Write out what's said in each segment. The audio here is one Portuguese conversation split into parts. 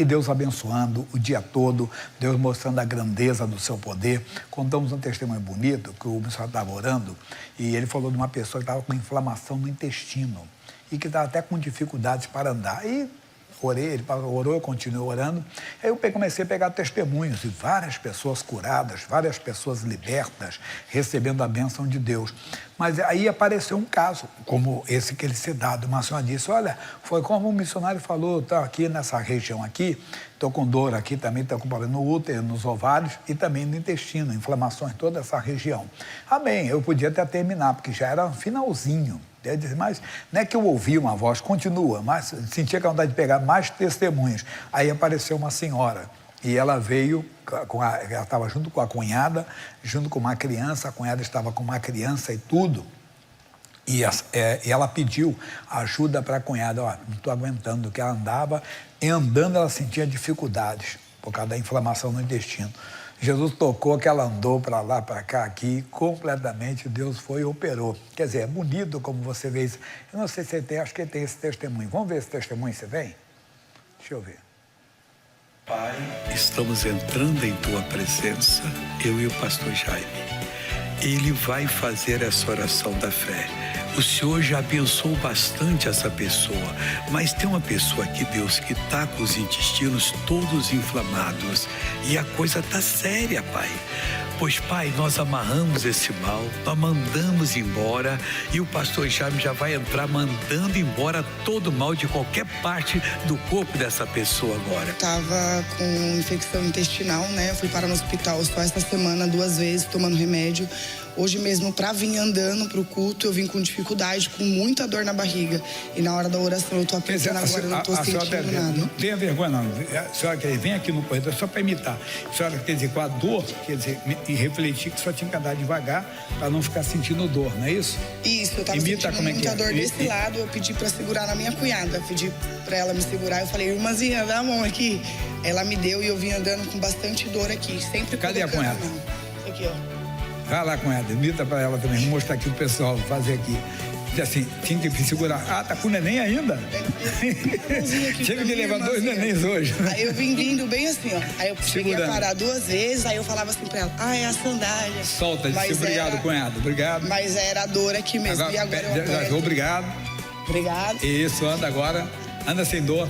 E Deus abençoando o dia todo, Deus mostrando a grandeza do seu poder. Contamos um testemunho bonito, que o missionário estava orando, e ele falou de uma pessoa que estava com inflamação no intestino e que estava até com dificuldades para andar. E orei, ele orou, eu continuei orando. Aí eu comecei a pegar testemunhos de várias pessoas curadas, várias pessoas libertas, recebendo a bênção de Deus. Mas aí apareceu um caso, como esse que ele se dado. Uma senhora disse, olha, foi como o missionário falou, estou aqui nessa região aqui, estou com dor aqui também, estou com problema no útero, nos ovários e também no intestino, inflamações, toda essa região. Amém, eu podia até terminar, porque já era finalzinho. Eu disse, mas não é que eu ouvi uma voz, continua, mas sentia a vontade de pegar mais testemunhas. Aí apareceu uma senhora e ela veio, ela estava junto com a cunhada, junto com uma criança, a cunhada estava com uma criança e tudo. E ela pediu ajuda para a cunhada, ó, não estou aguentando, que ela andava, e andando ela sentia dificuldades por causa da inflamação no intestino. Jesus tocou que ela andou para lá, para cá, aqui, completamente, Deus foi e operou. Quer dizer, é bonito como você vê isso. Eu não sei se você tem, acho que ele tem esse testemunho. Vamos ver esse testemunho, você vem? Deixa eu ver. Pai, estamos entrando em Tua presença, eu e o pastor Jaime. Ele vai fazer essa oração da fé. O Senhor já abençoou bastante essa pessoa, mas tem uma pessoa aqui, Deus, que está com os intestinos todos inflamados e a coisa está séria, Pai. Pois, Pai, nós amarramos esse mal, nós mandamos embora e o pastor Jaime já vai entrar mandando embora todo o mal de qualquer parte do corpo dessa pessoa agora. Estava com infecção intestinal, né? Eu fui parar no hospital só essa semana 2 vezes, tomando remédio. Hoje mesmo, para vir andando para o culto, eu vim com dificuldade, com muita dor na barriga. E na hora da oração, eu estou apertando agora, eu não estou sentindo nada. Não tenha vergonha, não. A senhora quer vem aqui no corredor só para imitar. A senhora quer dizer, com a dor, quer dizer, e refletir que só tinha que andar devagar para não ficar sentindo dor, não é isso? Isso, eu estava sentindo muita dor desse lado, eu pedi para segurar na minha cunhada, pedi para ela me segurar, eu falei, irmãzinha, dá a mão aqui. Ela me deu e eu vim andando com bastante dor aqui, sempre. Cadê a cunhada? Aqui, ó. Vai lá, cunhada, imita para ela também, vou mostrar aqui o pessoal, fazer aqui. Diz assim, tinha que segurar. Ah, tá com o neném ainda? Tive que levar 2 nenéns hoje. Aí eu vim vindo bem assim, ó. Aí eu cheguei a parar 2 vezes, aí eu falava assim pra ela, ah, é a sandália. Solta, disse, obrigado, cunhado, obrigado. Mas era a dor aqui mesmo, agora, e agora eu já, obrigado. Obrigado. Isso, anda agora, anda sem dor.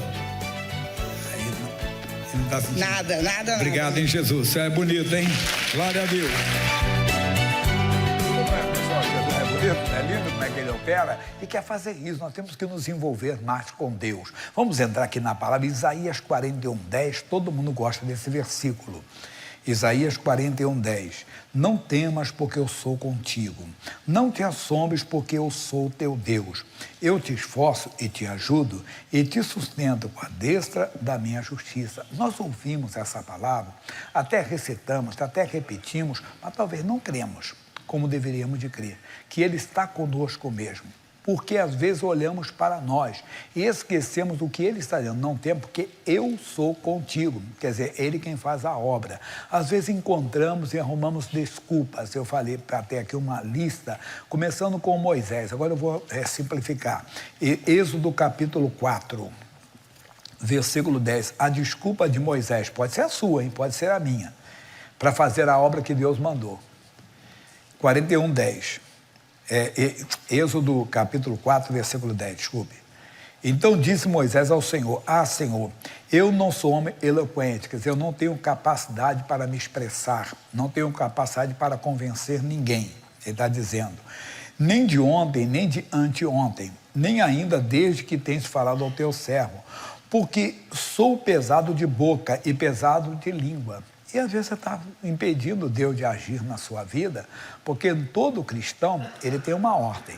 Aí, não tá sentindo. Nada. Obrigado, hein, Jesus, isso é bonito, hein? Glória a Deus. É lindo como é que ele opera e quer fazer isso. Nós temos que nos envolver mais com Deus. Vamos entrar aqui na palavra Isaías 41:10. Todo mundo gosta desse versículo. Isaías 41:10. Não temas, porque eu sou contigo. Não te assombres, porque eu sou teu Deus. Eu te esforço e te ajudo e te sustento com a destra da minha justiça. Nós ouvimos essa palavra, até recitamos, até repetimos, mas talvez não cremos como deveríamos de crer, que Ele está conosco mesmo. Porque às vezes olhamos para nós e esquecemos o que Ele está dizendo. Não tem, porque eu sou contigo. Quer dizer, Ele quem faz a obra. Às vezes encontramos e arrumamos desculpas. Eu falei para ter aqui uma lista, começando com Moisés. Agora eu vou simplificar. Êxodo capítulo 4, versículo 10. A desculpa de Moisés pode ser a sua, hein? Pode ser a minha, para fazer a obra que Deus mandou. 41:10. Êxodo capítulo 4, versículo 10, desculpe. Então disse Moisés ao Senhor, Senhor, eu não sou homem eloquente, quer dizer, eu não tenho capacidade para me expressar, não tenho capacidade para convencer ninguém. Ele está dizendo, nem de ontem, nem de anteontem, nem ainda desde que tens falado ao teu servo, porque sou pesado de boca e pesado de língua. E às vezes você está impedindo Deus de agir na sua vida, porque todo cristão, ele tem uma ordem.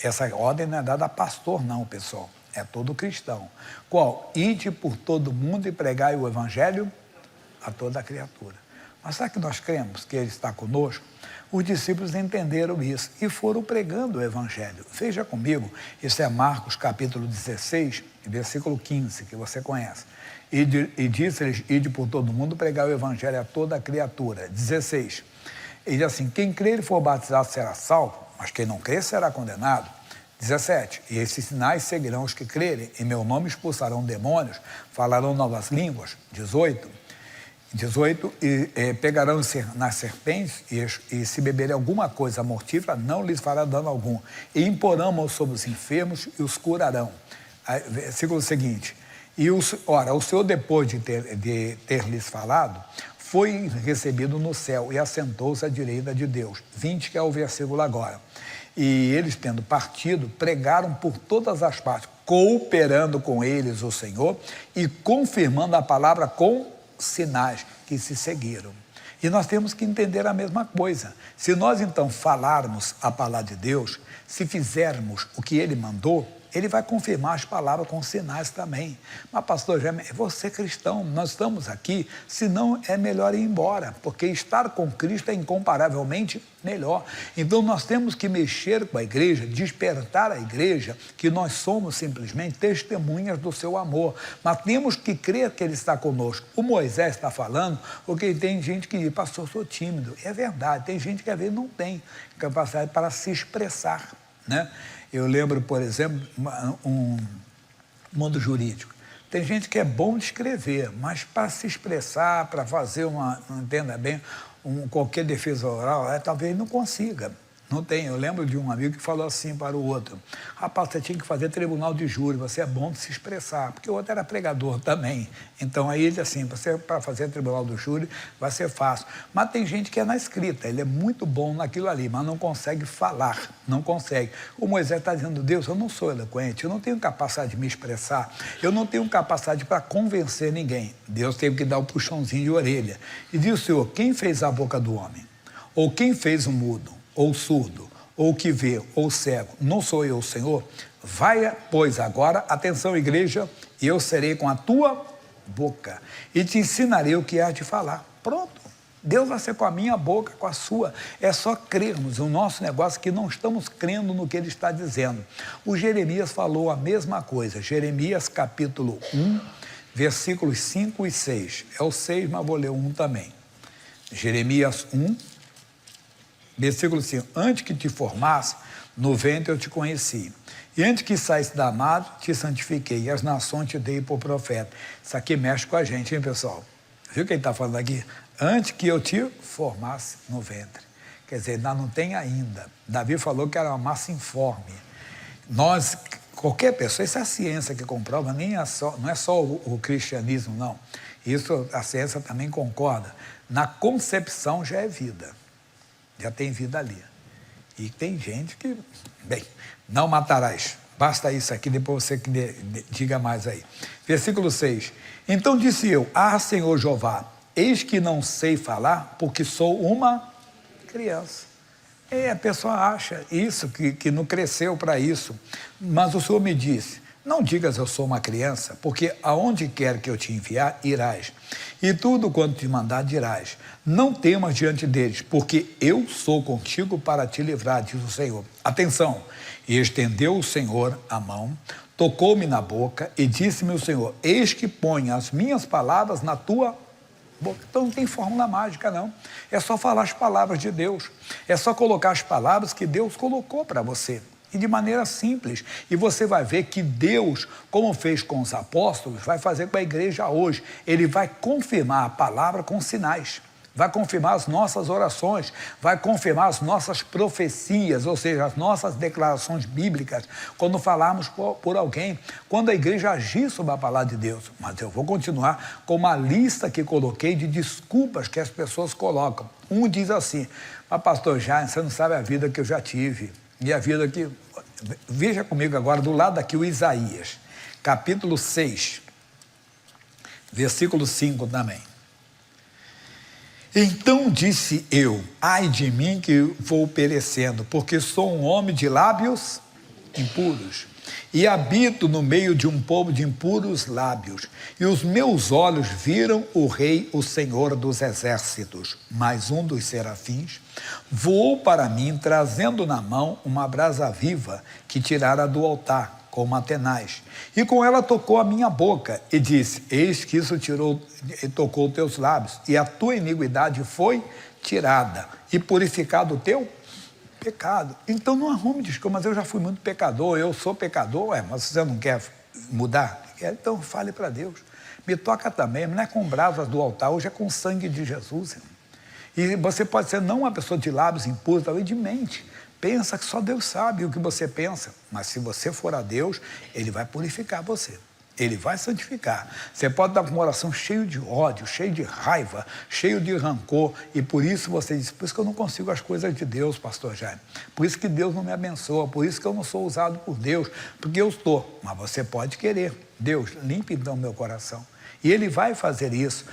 Essa ordem não é dada a pastor, não, pessoal. É todo cristão. Qual? Ide por todo mundo e pregai o evangelho a toda criatura. Mas será que nós cremos que Ele está conosco? Os discípulos entenderam isso e foram pregando o evangelho. Veja comigo, isso é Marcos capítulo 16, versículo 15, que você conhece. E disse-lhes, ide por todo mundo, pregar o evangelho a toda criatura. 16. E diz assim, quem crer e for batizado será salvo, mas quem não crer será condenado. 17. E esses sinais seguirão os que crerem. Em meu nome expulsarão demônios, falarão novas línguas. 18. E pegarão nas serpentes e se beberem alguma coisa mortífera, não lhes fará dano algum. E imporão mãos sobre os enfermos e os curarão. Aí, versículo seguinte. Ora, o Senhor, depois de ter lhes falado, foi recebido no céu e assentou-se à direita de Deus. 20, que é o versículo agora. E eles, tendo partido, pregaram por todas as partes, cooperando com eles o Senhor e confirmando a palavra com sinais que se seguiram. E nós temos que entender a mesma coisa. Se nós, então, falarmos a palavra de Deus, se fizermos o que Ele mandou, Ele vai confirmar as palavras com sinais também. Mas, pastor Jaime, você é cristão, nós estamos aqui, senão é melhor ir embora, porque estar com Cristo é incomparavelmente melhor. Então, nós temos que mexer com a igreja, despertar a igreja, que nós somos simplesmente testemunhas do seu amor. Mas temos que crer que Ele está conosco. O Moisés está falando, porque tem gente que diz, pastor, eu sou tímido. É verdade, tem gente que às vezes não tem capacidade para se expressar, né? Eu lembro, por exemplo, um mundo jurídico. Tem gente que é bom de escrever, mas para se expressar, para fazer não entenda bem, qualquer defesa oral, talvez não consiga. Não tem. Eu lembro de um amigo que falou assim para o outro, rapaz, você tinha que fazer tribunal de júri, você é bom de se expressar, porque o outro era pregador também. Então aí ele assim, para fazer tribunal do júri vai ser fácil. Mas tem gente que é na escrita, ele é muito bom naquilo ali, mas não consegue falar, não consegue. O Moisés está dizendo, Deus, eu não sou eloquente, eu não tenho capacidade de me expressar, eu não tenho capacidade para convencer ninguém. Deus teve que dar um puxãozinho de orelha. E disse o Senhor, quem fez a boca do homem? Ou quem fez o mudo? Ou surdo, ou que vê, ou cego, não sou eu o Senhor? Vai, pois, agora, atenção, igreja, e eu serei com a tua boca, e te ensinarei o que há de falar. Pronto, Deus vai ser com a minha boca, com a sua. É só crermos. O nosso negócio é que não estamos crendo no que Ele está dizendo. O Jeremias falou a mesma coisa, Jeremias capítulo 1, versículos 5 e 6. É o 6, mas vou ler o 1 também. Jeremias 1, versículo 5, antes que te formasse, no ventre eu te conheci. E antes que saísse da madre, te santifiquei. E as nações te dei por profeta. Isso aqui mexe com a gente, hein, pessoal? Viu o que ele está falando aqui? Antes que eu te formasse no ventre. Quer dizer, ainda não tem ainda. Davi falou que era uma massa informe. Nós, qualquer pessoa, isso é a ciência que comprova, não é só o cristianismo, não. Isso a ciência também concorda. Na concepção já é vida. Já tem vida ali. E tem gente que, bem, não matarás. Basta isso aqui, depois você que diga mais aí. Versículo 6. Então disse eu, Senhor Jeová, eis que não sei falar, porque sou uma criança. E a pessoa acha isso, que não cresceu para isso. Mas o Senhor me disse, não digas eu sou uma criança, porque aonde quer que eu te enviar, irás. E tudo quanto te mandar, dirás. Não temas diante deles, porque eu sou contigo para te livrar, diz o Senhor. Atenção! E estendeu o Senhor a mão, tocou-me na boca e disse-me o Senhor, eis que põe as minhas palavras na tua boca. Então não tem fórmula mágica, não. É só falar as palavras de Deus. É só colocar as palavras que Deus colocou para você. E de maneira simples. E você vai ver que Deus, como fez com os apóstolos, vai fazer com a igreja hoje. Ele vai confirmar a palavra com sinais. Vai confirmar as nossas orações. Vai confirmar as nossas profecias, ou seja, as nossas declarações bíblicas, quando falarmos por alguém, quando a igreja agir sobre a palavra de Deus. Mas eu vou continuar com uma lista que coloquei de desculpas que as pessoas colocam. Um diz assim, mas pastor Jaime, você não sabe a vida que eu já tive. E a vida que... Veja comigo agora, do lado aqui, o Isaías, capítulo 6, versículo 5 também. Então disse eu, ai de mim que vou perecendo, porque sou um homem de lábios impuros, e habito no meio de um povo de impuros lábios, e os meus olhos viram o Rei, o Senhor dos exércitos. Mas um dos serafins voou para mim, trazendo na mão uma brasa viva que tirara do altar, com uma tenaz, e com ela tocou a minha boca, e disse, eis que isso tocou teus lábios, e a tua iniquidade foi tirada, e purificado o teu pecado. Então não arrume desculpa, mas eu já fui muito pecador, eu sou pecador, mas você não quer mudar? Então fale para Deus. Me toca também, não é com brasas do altar, hoje é com o sangue de Jesus, irmão. E você pode ser não uma pessoa de lábios impuros, talvez de mente. Pensa que só Deus sabe o que você pensa, mas se você for a Deus, Ele vai purificar você. Ele vai santificar. Você pode estar com um coração cheio de ódio, cheio de raiva, cheio de rancor, e por isso você diz, por isso que eu não consigo as coisas de Deus, pastor Jaime. Por isso que Deus não me abençoa, por isso que eu não sou usado por Deus, porque eu estou. Mas você pode querer. Deus, limpe então meu coração. E Ele vai fazer isso.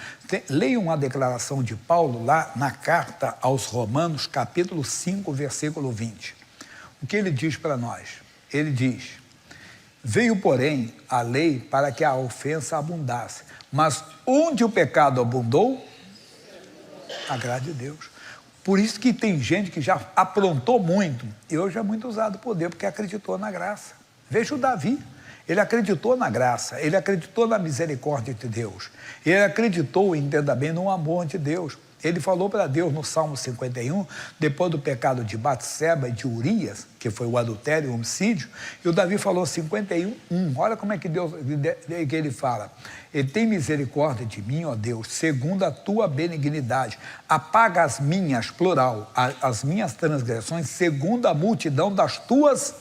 Leia uma declaração de Paulo lá na carta aos Romanos, capítulo 5, versículo 20. O que ele diz para nós? Ele diz: veio, porém, a lei para que a ofensa abundasse. Mas onde o pecado abundou, agrade a Deus. Por isso que tem gente que já aprontou muito, e hoje é muito usado por Deus, porque acreditou na graça. Veja o Davi. Ele acreditou na graça, ele acreditou na misericórdia de Deus. Ele acreditou, entenda bem, no amor de Deus. Ele falou para Deus no Salmo 51, depois do pecado de Batseba e de Urias, que foi o adultério e o homicídio, e o Davi falou 51, olha como é que Deus, que ele fala: ele tem misericórdia de mim, ó Deus, segundo a tua benignidade, apaga as minhas, plural, as minhas transgressões, segundo a multidão das tuas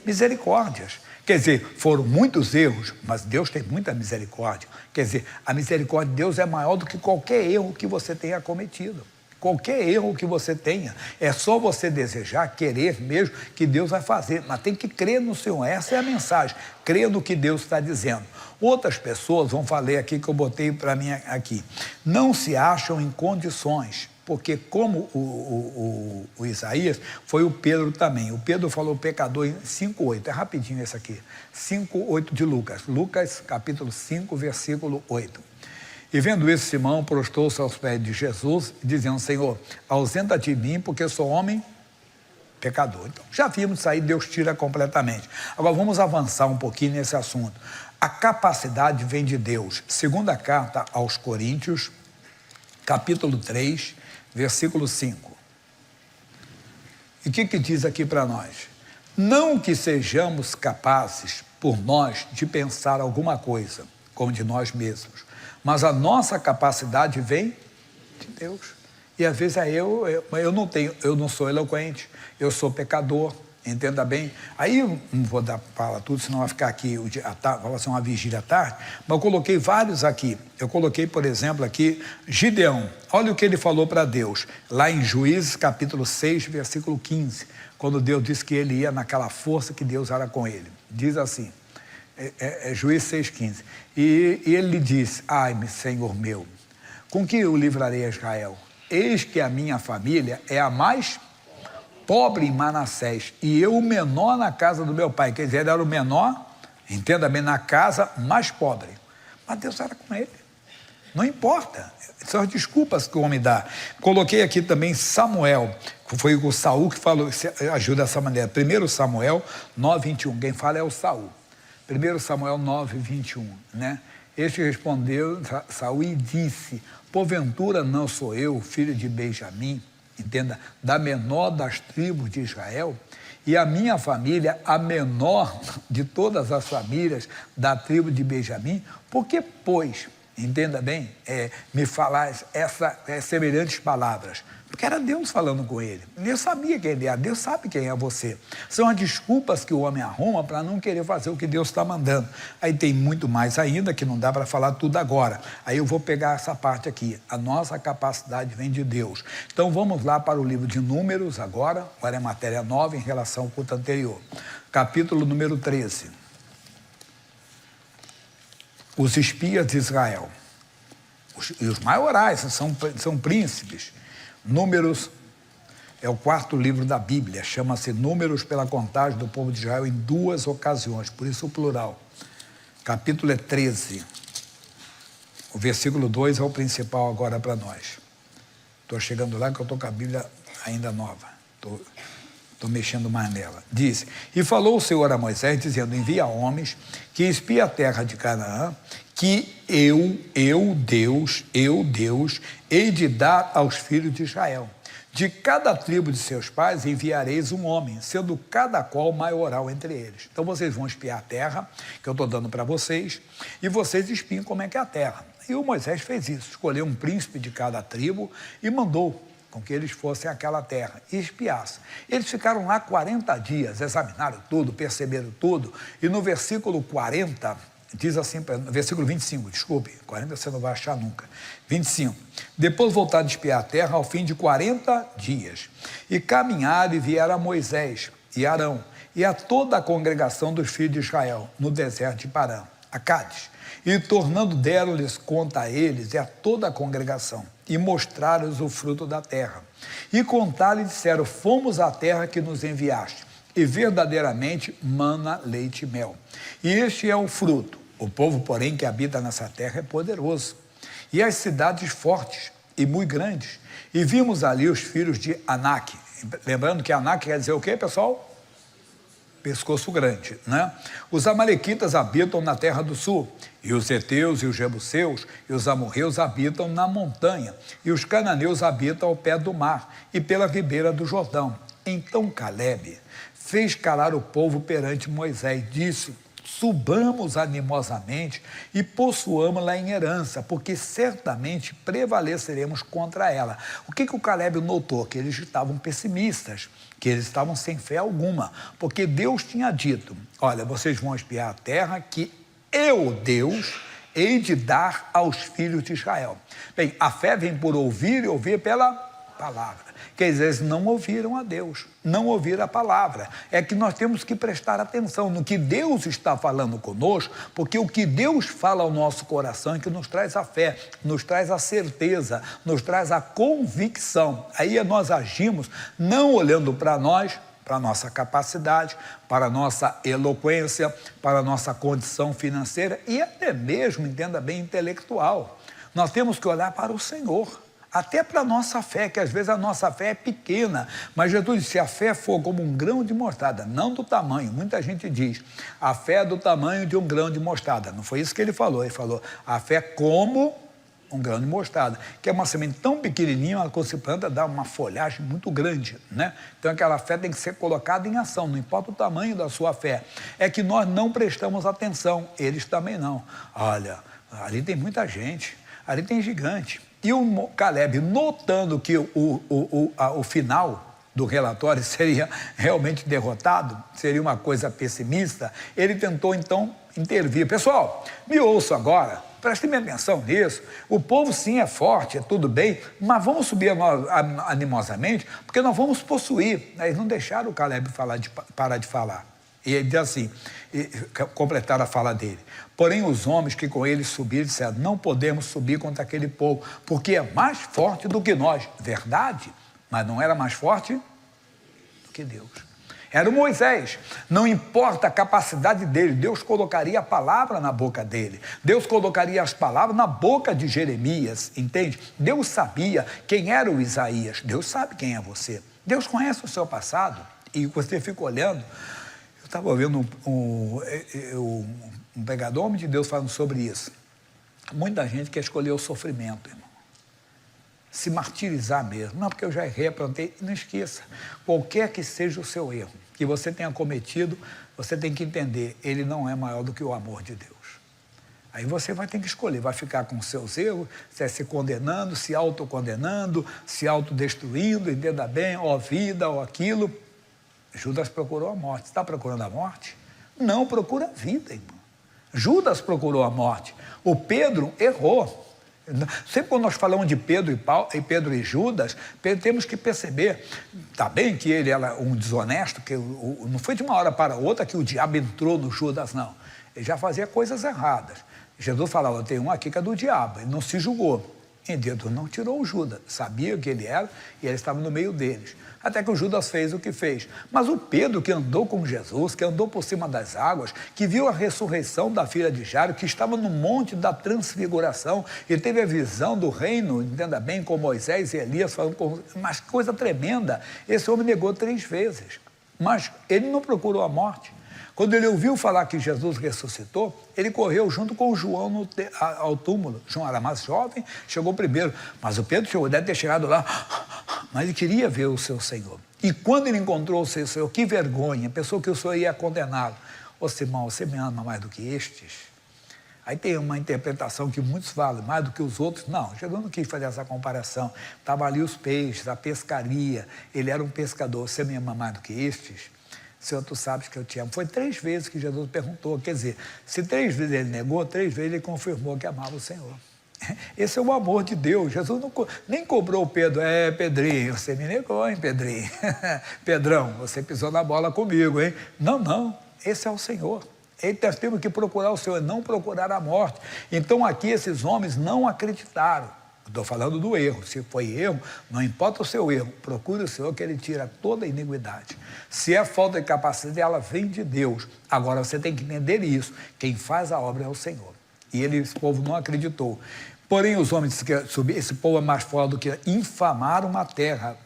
misericórdias. Quer dizer, foram muitos erros, mas Deus tem muita misericórdia. Quer dizer, a misericórdia de Deus é maior do que qualquer erro que você tenha cometido. Qualquer erro que você tenha, é só você desejar, querer mesmo, que Deus vai fazer. Mas tem que crer no Senhor, essa é a mensagem. Crer no que Deus está dizendo. Outras pessoas, vão falar aqui que eu botei para mim aqui, não se acham em condições. Porque como o Isaías, foi o Pedro também. O Pedro falou pecador em 5:8. É rapidinho esse aqui. 5:8 de Lucas. Lucas, capítulo 5, versículo 8. E vendo isso, Simão prostrou-se aos pés de Jesus, dizendo: Senhor, ausenta-te de mim, porque eu sou homem pecador. Então, já vimos isso aí, Deus tira completamente. Agora, vamos avançar um pouquinho nesse assunto. A capacidade vem de Deus. Segunda carta aos Coríntios, capítulo 3, versículo 5. E o que diz aqui para nós? Não que sejamos capazes, por nós, de pensar alguma coisa, como de nós mesmos, mas a nossa capacidade vem de Deus. E às vezes eu não sou eloquente, eu sou pecador, entenda bem. Aí eu não vou dar para tudo, senão vai ficar aqui, vai ser uma vigília à tarde, mas eu coloquei vários aqui. Eu coloquei, por exemplo, aqui, Gideão. Olha o que ele falou para Deus, lá em Juízes, capítulo 6, versículo 15, quando Deus disse que ele ia naquela força que Deus era com ele. Diz assim, Juízes 6,15. E ele lhe disse: ai-me, Senhor meu, com que eu livrarei a Israel? Eis que a minha família é a mais pobre em Manassés, e eu o menor na casa do meu pai. Quer dizer, ele era o menor, entenda bem, na casa mais pobre. Mas Deus era com ele. Não importa, são as desculpas que o homem dá. Coloquei aqui também Samuel, foi o Saul que falou, ajuda dessa maneira. 1 Samuel 9:21, quem fala é o Saul. 1 Samuel 9:21, né? Este respondeu, Saul, e disse: porventura não sou eu, filho de Benjamim, entenda, da menor das tribos de Israel, e a minha família, a menor de todas as famílias da tribo de Benjamim? Por que, pois, entenda bem, me falar semelhantes palavras? Porque era Deus falando com ele. Deus sabia quem ele era, Deus sabe quem é você. São as desculpas que o homem arruma para não querer fazer o que Deus está mandando. Aí tem muito mais ainda, que não dá para falar tudo agora. Aí eu vou pegar essa parte aqui. A nossa capacidade vem de Deus. Então vamos lá para o livro de Números agora é matéria nova em relação ao culto anterior. Capítulo número 13. Os espias de Israel. E os maiorais, são príncipes. Números é o 4º livro da Bíblia, chama-se Números pela contagem do povo de Israel em 2 ocasiões, por isso o plural. Capítulo 13, o versículo 2 é o principal agora para nós. Estou chegando lá que eu estou com a Bíblia ainda nova, estou mexendo mais nela. Diz: e falou o Senhor a Moisés, dizendo: envia homens que espiem a terra de Canaã, que eu, Deus, hei de dar aos filhos de Israel. De cada tribo de seus pais enviareis um homem, sendo cada qual maioral entre eles. Então vocês vão espiar a terra, que eu estou dando para vocês, e vocês espiem como é que é a terra. E o Moisés fez isso, escolheu um príncipe de cada tribo e mandou com que eles fossem àquela terra e espiassem. Eles ficaram lá 40 dias, examinaram tudo, perceberam tudo, e no versículo 40, diz assim, no versículo 25, desculpe, 40 você não vai achar nunca, 25, depois voltaram a espiar a terra ao fim de 40 dias, e caminharam e vieram a Moisés e Arão, e a toda a congregação dos filhos de Israel, no deserto de Parã, a Cádiz, e tornando deram-lhes conta a eles e a toda a congregação, e mostraram-lhes o fruto da terra. E contaram e disseram, fomos à terra que nos enviaste, e verdadeiramente mana, leite e mel. E este é o fruto. O povo, porém, que habita nessa terra é poderoso. E as cidades fortes e muito grandes. E vimos ali os filhos de Anak. Lembrando que Anak quer dizer o quê, pessoal? Pescoço grande, né? Os amalequitas habitam na terra do sul, e os heteus e os jebuseus e os amorreus habitam na montanha, e os cananeus habitam ao pé do mar e pela ribeira do Jordão. Então Calebe fez calar o povo perante Moisés, disse, subamos animosamente e possuamos-la em herança, porque certamente prevaleceremos contra ela. O que o Calebe notou? Que eles estavam pessimistas, que eles estavam sem fé alguma, porque Deus tinha dito, olha, vocês vão espiar a terra que eu, Deus, hei de dar aos filhos de Israel. Bem, a fé vem por ouvir e ouvir pela palavra. Quer dizer, eles não ouviram a Deus, não ouviram a palavra. É que nós temos que prestar atenção no que Deus está falando conosco, porque o que Deus fala ao nosso coração é que nos traz a fé, nos traz a certeza, nos traz a convicção. Aí nós agimos não olhando para nós, para a nossa capacidade, para a nossa eloquência, para a nossa condição financeira e até mesmo, entenda bem, intelectual. Nós temos que olhar para o Senhor. Até para a nossa fé, que às vezes a nossa fé é pequena, mas Jesus disse, se a fé for como um grão de mostarda, não do tamanho, muita gente diz, a fé é do tamanho de um grão de mostarda, não foi isso que ele falou, a fé como um grão de mostarda, que é uma semente tão pequenininha, ela quando se planta dá uma folhagem muito grande, né? Então aquela fé tem que ser colocada em ação, não importa o tamanho da sua fé, é que nós não prestamos atenção, eles também não, olha, ali tem muita gente, ali tem gigante. E o Calebe, notando que o final do relatório seria realmente derrotado, seria uma coisa pessimista, ele tentou então intervir. Pessoal, me ouçam agora, prestem atenção nisso, o povo sim é forte, é tudo bem, mas vamos subir animosamente, porque nós vamos possuir. Eles não deixaram o Calebe parar de falar. E ele diz assim, completaram a fala dele, porém os homens que com ele subiram disseram, não podemos subir contra aquele povo, porque é mais forte do que nós. Verdade, mas não era mais forte do que Deus. Era o Moisés, não importa a capacidade dele, Deus colocaria a palavra na boca dele, Deus colocaria as palavras na boca de Jeremias, entende? Deus sabia quem era o Isaías, Deus sabe quem é você, Deus conhece o seu passado, e você fica olhando. Estava ouvindo um pregador, homem de Deus, falando sobre isso. Muita gente quer escolher o sofrimento, irmão. Se martirizar mesmo. Não, porque eu já errei, aprontei. Não esqueça, qualquer que seja o seu erro, que você tenha cometido, você tem que entender, ele não é maior do que o amor de Deus. Aí você vai ter que escolher, vai ficar com os seus erros, se condenando, se autocondenando, se autodestruindo, entenda bem, ó vida, ó aquilo. Judas procurou a morte. Está procurando a morte? Não, procura a vida, irmão. Judas procurou a morte. O Pedro errou. Sempre quando nós falamos de Pedro Pedro e Judas, temos que perceber, está bem que ele era um desonesto, que não foi de uma hora para outra que o diabo entrou no Judas, não. Ele já fazia coisas erradas. Jesus falava, tem um aqui que é do diabo, ele não se julgou. E Deus não tirou o Judas, sabia que ele era e ele estava no meio deles. Até que o Judas fez o que fez. Mas o Pedro, que andou com Jesus, que andou por cima das águas, que viu a ressurreição da filha de Jairo, que estava no monte da transfiguração e teve a visão do reino, entenda bem, com Moisés e Elias, falando com... Mas coisa tremenda, esse homem negou 3 vezes. Mas ele não procurou a morte. Quando ele ouviu falar que Jesus ressuscitou, ele correu junto com João ao túmulo. João era mais jovem, chegou primeiro. Mas o Pedro deve ter chegado lá mas ele queria ver o seu Senhor. E quando ele encontrou o seu Senhor, que vergonha, pensou que o Senhor ia condená-lo. Ô Simão, você me ama mais do que estes? Aí tem uma interpretação que muitos falam, mais do que os outros. Não, Jesus não quis fazer essa comparação. Estavam ali os peixes, a pescaria, ele era um pescador. Você me ama mais do que estes? Senhor, tu sabes que eu te amo. Foi 3 vezes que Jesus perguntou. Quer dizer, se 3 vezes ele negou, 3 vezes ele confirmou que amava o Senhor. Esse é o amor de Deus. Jesus nem cobrou Pedro. Pedrinho, você me negou, hein, Pedrinho? Pedrão, você pisou na bola comigo, hein? Não. Esse é o Senhor. Nós temos que procurar o Senhor, não procurar a morte. Então aqui esses homens não acreditaram. Estou falando do erro. Se foi erro, não importa o seu erro. Procure o Senhor que Ele tira toda a iniquidade. Se é falta de capacidade, ela vem de Deus. Agora você tem que entender isso. Quem faz a obra é o Senhor. E esse povo não acreditou. Porém, os homens que subiram, esse povo é mais forte do que infamaram uma terra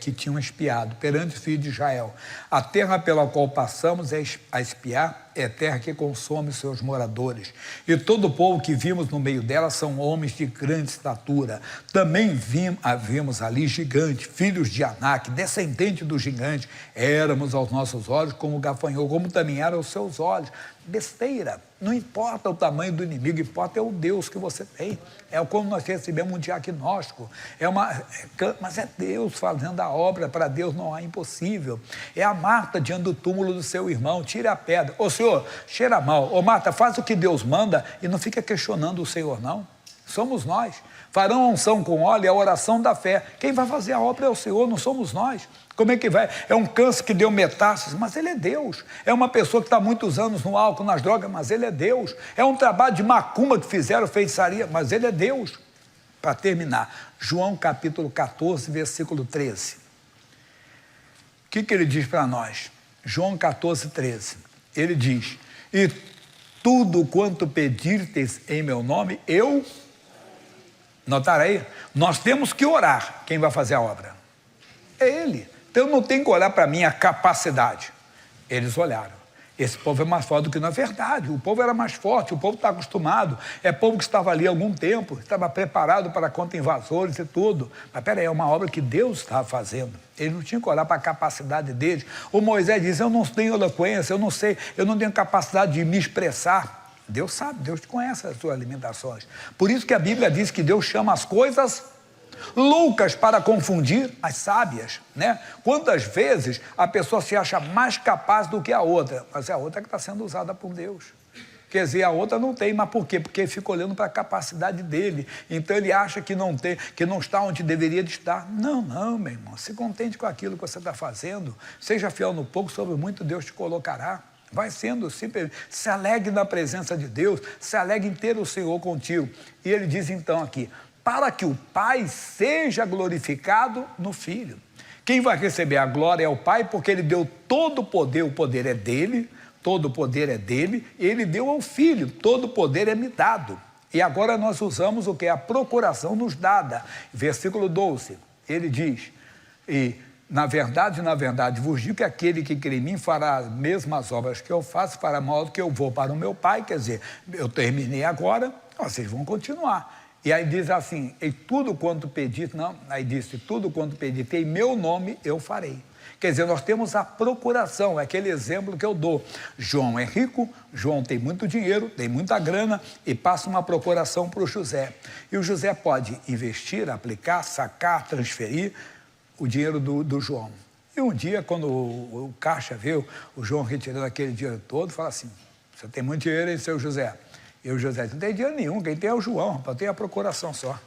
que tinham espiado perante os filhos de Israel. A terra pela qual passamos a espiar é terra que consome seus moradores. E todo o povo que vimos no meio dela são homens de grande estatura. Também vimos ali gigantes, filhos de Anak, descendente do gigante. Éramos aos nossos olhos como gafanhoto, como também eram aos seus olhos. Besteira. Não importa o tamanho do inimigo, importa é o Deus que você tem. É como nós recebemos um diagnóstico. Mas é Deus fazendo a obra. Para Deus não há impossível. É a Marta diante do túmulo do seu irmão. Tira a pedra. Ô Senhor, cheira mal. Ô Marta, faz o que Deus manda e não fica questionando o Senhor, não. Somos nós. Farão a unção com óleo e a oração da fé. Quem vai fazer a obra é o Senhor, não somos nós. Como é que vai? É um câncer que deu metástase, mas Ele é Deus. É uma pessoa que está há muitos anos no álcool, nas drogas, mas Ele é Deus. É um trabalho de macumba que fizeram, feitiçaria, mas Ele é Deus. Para terminar, João capítulo 14, versículo 13. O que ele diz para nós? João 14, 13. Ele diz, e tudo quanto pedirtes em meu nome, eu... Notaram aí? Nós temos que orar. Quem vai fazer a obra? É Ele. Então eu não tenho que olhar para a minha capacidade. Eles olharam. Esse povo é mais forte do que na verdade. O povo era mais forte, o povo está acostumado. É povo que estava ali há algum tempo, estava preparado para contra invasores e tudo. Mas peraí, é uma obra que Deus estava fazendo. Ele não tinha que olhar para a capacidade deles. O Moisés diz, eu não tenho eloquência, eu não sei, eu não tenho capacidade de me expressar. Deus sabe, Deus conhece as suas limitações. Por isso que a Bíblia diz que Deus chama as coisas loucas para confundir as sábias, né? Quantas vezes a pessoa se acha mais capaz do que a outra, mas é a outra que está sendo usada por Deus. Quer dizer, a outra não tem, mas por quê? Porque ele fica olhando para a capacidade dele. Então ele acha que não tem, que não está onde deveria de estar. Não, meu irmão, se contente com aquilo que você está fazendo, seja fiel no pouco, sobre muito Deus te colocará. Vai sendo simplesmente, se alegre na presença de Deus, se alegre em ter o Senhor contigo. E ele diz então aqui, para que o Pai seja glorificado no Filho. Quem vai receber a glória é o Pai, porque Ele deu todo o poder é dele, todo o poder é dele, e Ele deu ao Filho, todo o poder é me dado. E agora nós usamos o que é a procuração nos dada. Versículo 12, ele diz, e na verdade, vos digo que aquele que crê em mim fará as mesmas obras que eu faço, fará maior do que eu vou para o meu Pai, quer dizer, eu terminei agora, vocês vão continuar. E aí diz assim, e tudo quanto pedite, não, aí disse, tudo quanto pedite em meu nome eu farei. Quer dizer, nós temos a procuração, é aquele exemplo que eu dou. João é rico, João tem muito dinheiro, tem muita grana e passa uma procuração para o José. E o José pode investir, aplicar, sacar, transferir o dinheiro do João. E um dia, quando o caixa viu o João retirando aquele dinheiro todo, fala assim, você tem muito dinheiro, hein, seu José? E o José não tem dinheiro nenhum, quem tem é o João, rapaz, tem a procuração só.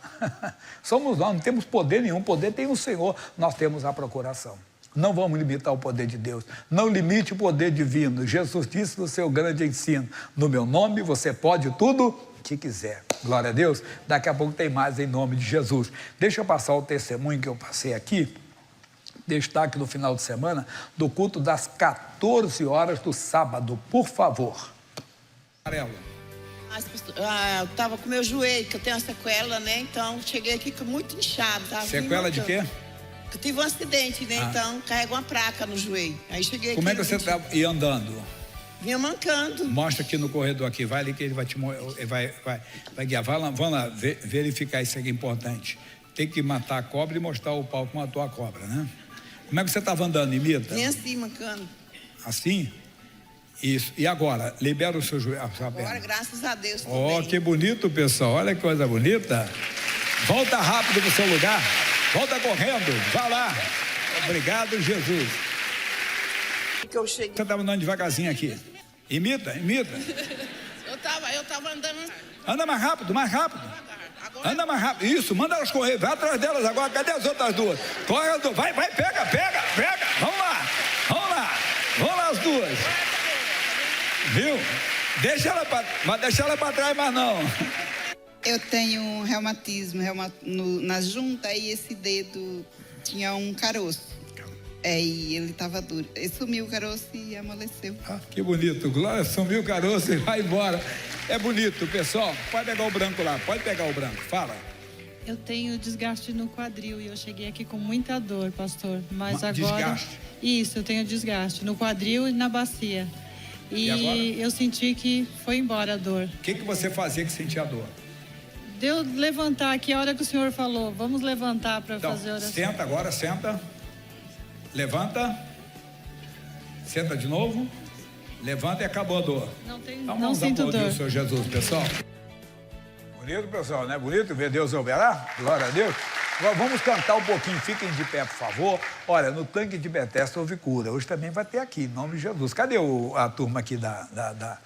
Somos nós, não temos poder nenhum, poder tem o Senhor, nós temos a procuração. Não vamos limitar o poder de Deus, não limite o poder divino. Jesus disse no seu grande ensino, no meu nome você pode tudo que quiser. Glória a Deus, daqui a pouco tem mais em nome de Jesus. Deixa eu passar o testemunho que eu passei aqui, destaque no final de semana, do culto das 14 horas do sábado, por favor. Amarelo. Eu estava com meu joelho, que eu tenho uma sequela, né? Então, cheguei aqui muito inchado. Sequela de quê? Eu tive um acidente, né? Então, carrego uma placa no joelho. Aí cheguei Como aqui... é que você está andando? Vinha mancando. Mostra aqui no corredor, aqui. Vai ali que ele vai te vai guiar. Vamos lá verificar isso aqui importante. Tem que matar a cobra e mostrar o pau que matou a cobra, né? Como é que você estava andando, Imita? Vem assim, mancando. Assim? Isso. E agora? Libera o seu joelho. Agora, graças a Deus. Oh, que bonito, pessoal. Olha que coisa bonita. Volta rápido pro seu lugar. Volta correndo. Vá lá. Obrigado, Jesus. Que eu cheguei. Você estava andando devagarzinho aqui. Imita. Eu tava andando. Anda mais rápido, mais rápido. Agora, Anda mais rápido. Isso, manda elas correr. Vai atrás delas agora. Cadê as outras duas? Corre as duas. Vai, pega. Vamos lá as duas. Viu? Vai deixar ela para trás, mas não. Eu tenho reumatismo na junta e esse dedo tinha um caroço. E ele estava duro. Ele sumiu o caroço e amoleceu. Ah, que bonito. Glória, sumiu o caroço e vai embora. É bonito, pessoal. Pode pegar o branco lá. Fala. Eu tenho desgaste no quadril e eu cheguei aqui com muita dor, pastor. Mas agora... Desgaste? Isso, eu tenho desgaste no quadril e na bacia. E agora? Eu senti que foi embora a dor. O que você fazia que sentia dor? Deu levantar aqui, a hora que o senhor falou, vamos levantar para Então, fazer oração. senta agora, senta. Levanta. Senta de novo. Levanta e acabou a dor. Não sinto dor. O Senhor Jesus, pessoal. Bonito, pessoal, né? Bonito ver Deus operar. Glória a Deus. Agora vamos cantar um pouquinho. Fiquem de pé, por favor. Olha, no tanque de Betesda houve cura. Hoje também vai ter aqui, em nome de Jesus. Cadê a turma aqui da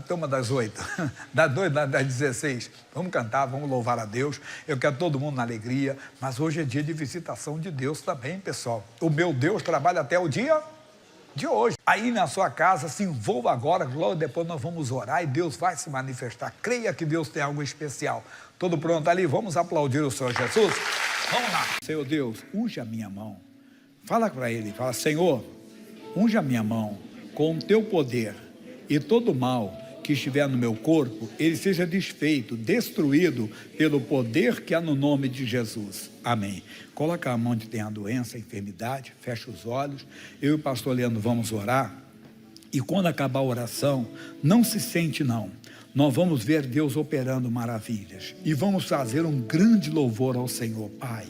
turma das 8, das 16. Vamos cantar, vamos louvar a Deus. Eu quero todo mundo na alegria, mas hoje é dia de visitação de Deus também, pessoal. O meu Deus trabalha até o dia de hoje. Aí na sua casa, se envolva agora, logo depois nós vamos orar e Deus vai se manifestar. Creia que Deus tem algo especial. Todo pronto ali? Vamos aplaudir o Senhor Jesus? Vamos lá. Senhor Deus, unge a minha mão. Fala para ele, fala, Senhor, unge a minha mão com o teu poder. E todo mal que estiver no meu corpo, ele seja desfeito, destruído pelo poder que há no nome de Jesus. Amém. Coloca a mão onde tem a doença, a enfermidade, fecha os olhos. Eu e o pastor Leandro vamos orar. E quando acabar a oração, não se sente não. Nós vamos ver Deus operando maravilhas. E vamos fazer um grande louvor ao Senhor, Pai.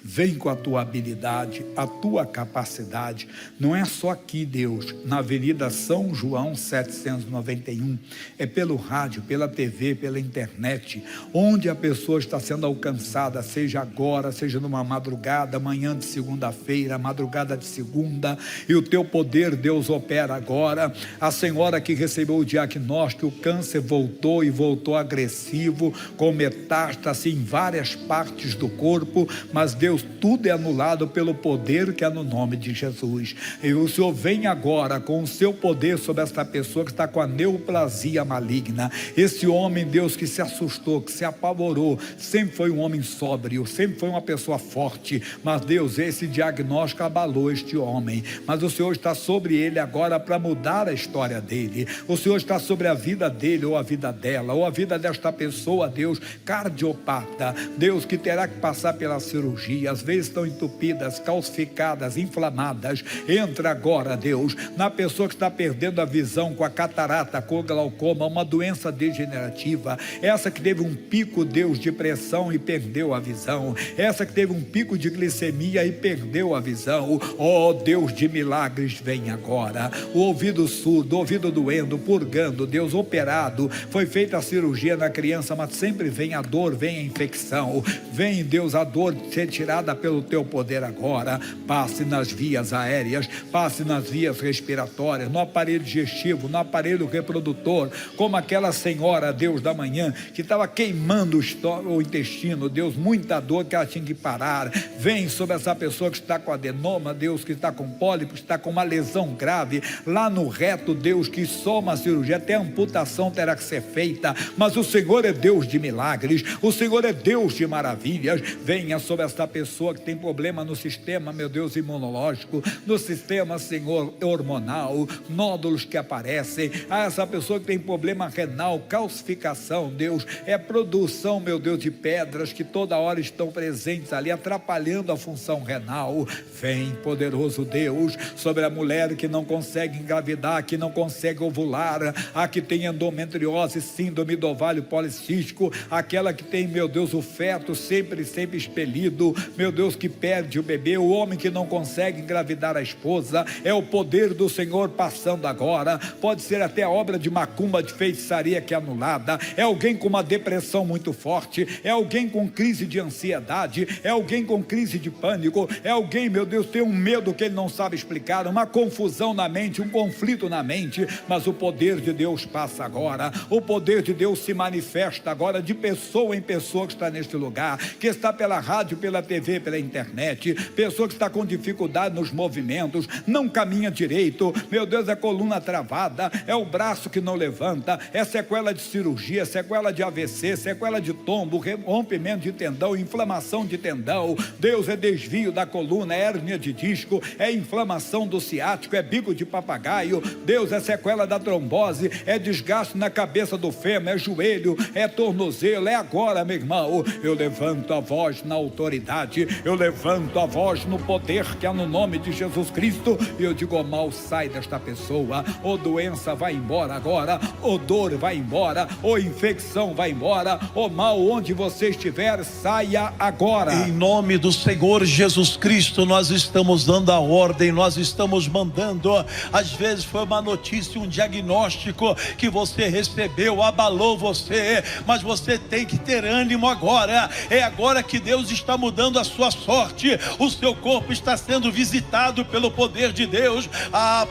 Vem com a tua habilidade, a tua capacidade. Não é só aqui, Deus, na Avenida São João 791. É pelo rádio, pela TV, pela internet, onde a pessoa está sendo alcançada, seja agora, seja numa madrugada, manhã de segunda-feira, madrugada de segunda. E o teu poder, Deus, opera agora. A senhora que recebeu o diagnóstico, o câncer voltou e voltou agressivo, com metástase em várias partes do corpo, mas Deus, tudo é anulado pelo poder que é no nome de Jesus. E o Senhor vem agora com o seu poder sobre esta pessoa que está com a neoplasia maligna. Esse homem, Deus, que se assustou, que se apavorou, sempre foi um homem sóbrio, sempre foi uma pessoa forte, mas Deus, esse diagnóstico abalou este homem, mas o Senhor está sobre ele agora para mudar a história dele. O Senhor está sobre a vida dele, ou a vida dela, ou a vida desta pessoa, Deus, cardiopata, Deus, que terá que passar pela cirurgia, às vezes estão entupidas, calcificadas, inflamadas. Entra agora, Deus, na pessoa que está perdendo a visão com a catarata, com o glaucoma, uma doença degenerativa, essa que teve um pico, Deus, de pressão e perdeu a visão, essa que teve um pico de glicemia e perdeu a visão. Oh Deus de milagres, vem agora. O ouvido surdo, o ouvido doendo, purgando, Deus, operado, foi feita a cirurgia na criança, mas sempre vem a dor, vem a infecção, vem, Deus, a dor ser tirada pelo teu poder agora. Passe nas vias aéreas, passe nas vias respiratórias, no aparelho digestivo, no aparelho reprodutor, como aquela senhora, Deus, da manhã, que estava queimando o intestino, Deus, muita dor que ela tinha que parar. Vem sobre essa pessoa que está com adenoma, Deus, que está com pólipo, que está com uma lesão grave lá no reto, Deus, que só uma cirurgia, até a amputação terá que ser feita, mas o Senhor é Deus de milagres, o Senhor é Deus de maravilhas. Venha sobre esta pessoa pessoa que tem problema no sistema, meu Deus, imunológico, no sistema, Senhor, hormonal, nódulos que aparecem, a essa pessoa que tem problema renal, calcificação, Deus, produção, meu Deus, de pedras que toda hora estão presentes ali, atrapalhando a função renal. Vem, poderoso Deus, sobre a mulher que não consegue engravidar, que não consegue ovular, a que tem endometriose, síndrome do ovário policístico, aquela que tem, meu Deus, o feto sempre expelido, meu Deus, que perde o bebê, o homem que não consegue engravidar a esposa. É o poder do Senhor passando agora. Pode ser até a obra de macumba, de feitiçaria que é anulada. É alguém com uma depressão muito forte, é alguém com crise de ansiedade, é alguém com crise de pânico, é alguém, meu Deus, tem um medo que ele não sabe explicar, uma confusão na mente, um conflito na mente, mas o poder de Deus passa agora, o poder de Deus se manifesta agora, de pessoa em pessoa que está neste lugar, que está pela rádio, pela TV, pela internet, pessoa que está com dificuldade nos movimentos, não caminha direito, meu Deus, é coluna travada, é o braço que não levanta, é sequela de cirurgia, sequela de AVC, sequela de tombo, rompimento de tendão, inflamação de tendão, Deus, é desvio da coluna, é hérnia de disco, é inflamação do ciático, é bico de papagaio, Deus, é sequela da trombose, é desgaste na cabeça do fêmur, é joelho, é tornozelo. É agora, meu irmão, eu levanto a voz na autoridade, eu levanto a voz no poder que há no nome de Jesus Cristo, e eu digo: ó mal, sai desta pessoa, ó doença, vai embora agora, ó dor, vai embora, ó infecção, vai embora, ó mal, onde você estiver, saia agora. Em nome do Senhor Jesus Cristo, nós estamos dando a ordem, nós estamos mandando. Às vezes foi uma notícia, um diagnóstico que você recebeu, abalou você, mas você tem que ter ânimo agora. É agora que Deus está mudando a sua sorte. O seu corpo está sendo visitado pelo poder de Deus.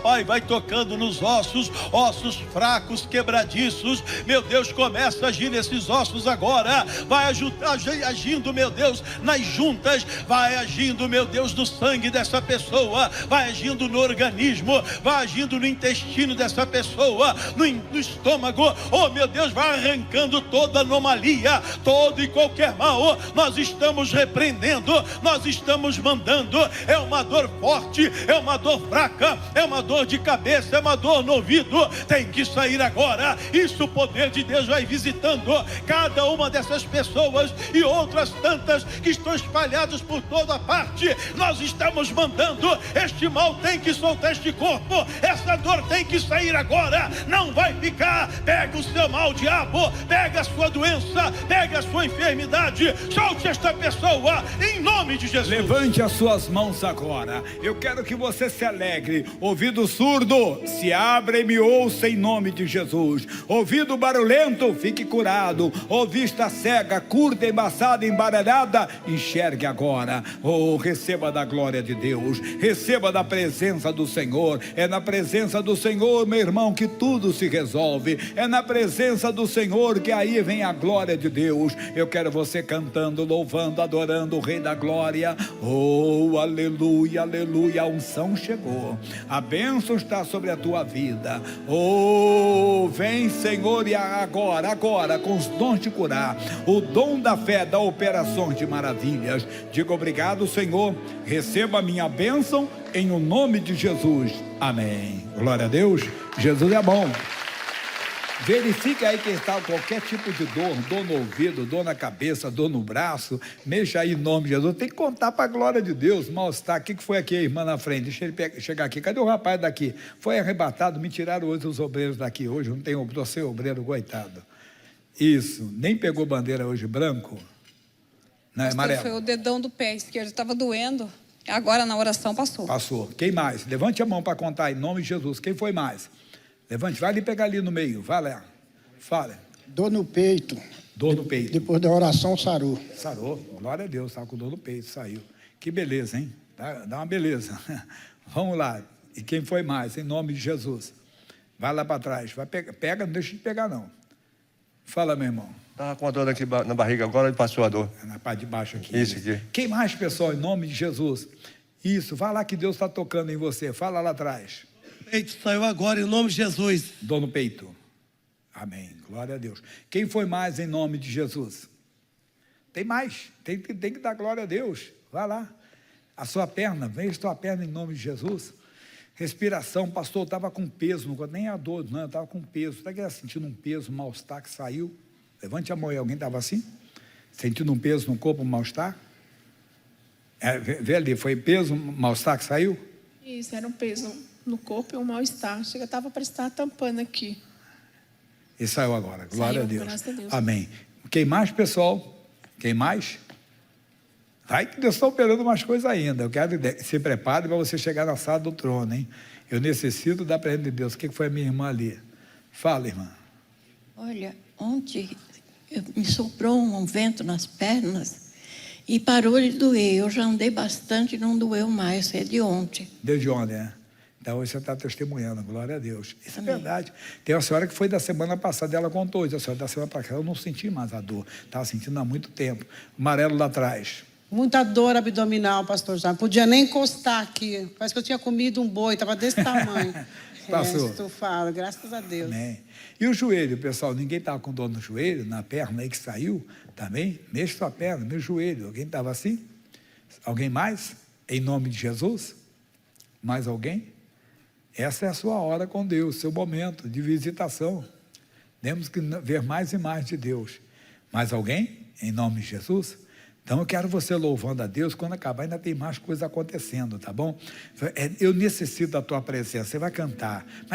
Pai, vai tocando nos ossos fracos, quebradiços. Meu Deus, começa a agir nesses ossos agora. Vai agindo, meu Deus, nas juntas. Vai agindo, meu Deus, no sangue dessa pessoa. Vai agindo no organismo. Vai agindo no intestino dessa pessoa, no estômago. Oh, meu Deus, vai arrancando toda anomalia, todo e qualquer mal. Nós estamos repreendendo, nós estamos mandando. É uma dor forte, é uma dor fraca, é uma dor de cabeça, é uma dor no ouvido. Tem que sair agora. Isso, o poder de Deus vai visitando cada uma dessas pessoas e outras tantas que estão espalhadas por toda parte. Nós estamos mandando. Este mal tem que soltar este corpo. Essa dor tem que sair agora. Não vai ficar. Pega o seu mal, diabo. Pega a sua doença. Pega a sua enfermidade. Solte esta pessoa em nome de Jesus. Levante as suas mãos agora. Eu quero que você se alegre. Ouvido surdo, se abra e me ouça em nome de Jesus. Ouvido barulhento, fique curado. Ou vista cega, curta, embaçada, embaralhada, enxergue agora. Oh, receba da glória de Deus. Receba da presença do Senhor. É na presença do Senhor, meu irmão, que tudo se resolve. É na presença do Senhor que aí vem a glória de Deus. Eu quero você cantando, louvando, adorando o Rei da Glória. Oh, aleluia, aleluia. A unção chegou. A bênção está sobre a tua vida. Oh, vem, Senhor, e agora, com os dons de curar, o dom da fé, da operações de maravilhas. Diga obrigado, Senhor. Receba a minha bênção em o nome de Jesus. Amém. Glória a Deus. Jesus é bom. Verifique aí quem está com qualquer tipo de dor no ouvido, dor na cabeça, dor no braço, mexa aí em nome de Jesus. Tem que contar para a glória de Deus. Mal-estar. O que foi aqui, a irmã na frente? Deixa ele chegar aqui. Cadê o rapaz daqui? Foi arrebatado, me tiraram hoje os obreiros daqui. Hoje não tem obreiro, sem obreiro, coitado. Isso, nem pegou bandeira hoje branco, né, amarelo? Foi o dedão do pé esquerdo, estava doendo. Agora na oração passou. Passou. Quem mais? Levante a mão para contar em nome de Jesus. Quem foi mais? Levante, vai ali pegar ali no meio. Vai lá. Fala. Dor no peito. Dor no peito. Depois da oração sarou. Sarou. Glória a Deus. Estava com dor no peito, saiu. Que beleza, hein? Dá uma beleza. Vamos lá. E quem foi mais? Em nome de Jesus. Vai lá para trás. Vai pega, não deixa de pegar não. Fala, meu irmão. Estava com a dor aqui na barriga agora e passou a dor. Na parte de baixo aqui. Isso aqui. Quem mais, pessoal, em nome de Jesus? Isso, vai lá que Deus está tocando em você. Fala lá atrás. Peito saiu agora em nome de Jesus. Dor no peito. Amém. Glória a Deus. Quem foi mais em nome de Jesus? Tem mais. Tem que dar glória a Deus. Vai lá. A sua perna, veja a sua perna em nome de Jesus. Respiração, pastor, eu estava com peso, não, nem a dor, não, eu estava com peso. Está sentindo um peso, um mal-estar que saiu? Levante a mão aí, alguém estava assim? Sentindo um peso no corpo, um mal-estar? Vê ali, foi peso, um mal-estar que saiu? Isso, era um peso no corpo e um mal-estar. Chega, estava para estar tampando aqui. E saiu agora, glória a Deus. Graças a Deus. Amém. Quem mais, pessoal? Quem mais? Vai que Deus está operando umas coisas ainda. Eu quero que se prepare para você chegar na sala do trono, hein? Eu necessito da presença de Deus. O que foi a minha irmã ali? Fala, irmã. Olha, ontem me soprou um vento nas pernas e parou de doer. Eu já andei bastante e não doeu mais. É de ontem. Desde ontem, né? Então, hoje você está testemunhando, glória a Deus. Isso Amém. É verdade. Tem uma senhora que foi da semana passada, ela contou isso. A senhora da semana passada, eu não senti mais a dor. Estava sentindo há muito tempo. Amarelo lá atrás. Muita dor abdominal, pastor Jaime. Podia nem encostar aqui. Parece que eu tinha comido um boi, estava desse tamanho. Passou. Estufado, graças a Deus. Amém. E o joelho, pessoal? Ninguém estava com dor no joelho, na perna aí que saiu também? Mexe sua perna, meu joelho. Alguém estava assim? Alguém mais? Em nome de Jesus? Mais alguém? Essa é a sua hora com Deus, seu momento de visitação. Temos que ver mais e mais de Deus. Mais alguém? Em nome de Jesus? Então eu quero você louvando a Deus. Quando acabar ainda tem mais coisa acontecendo, tá bom? Eu necessito da tua presença. Você vai cantar. Mas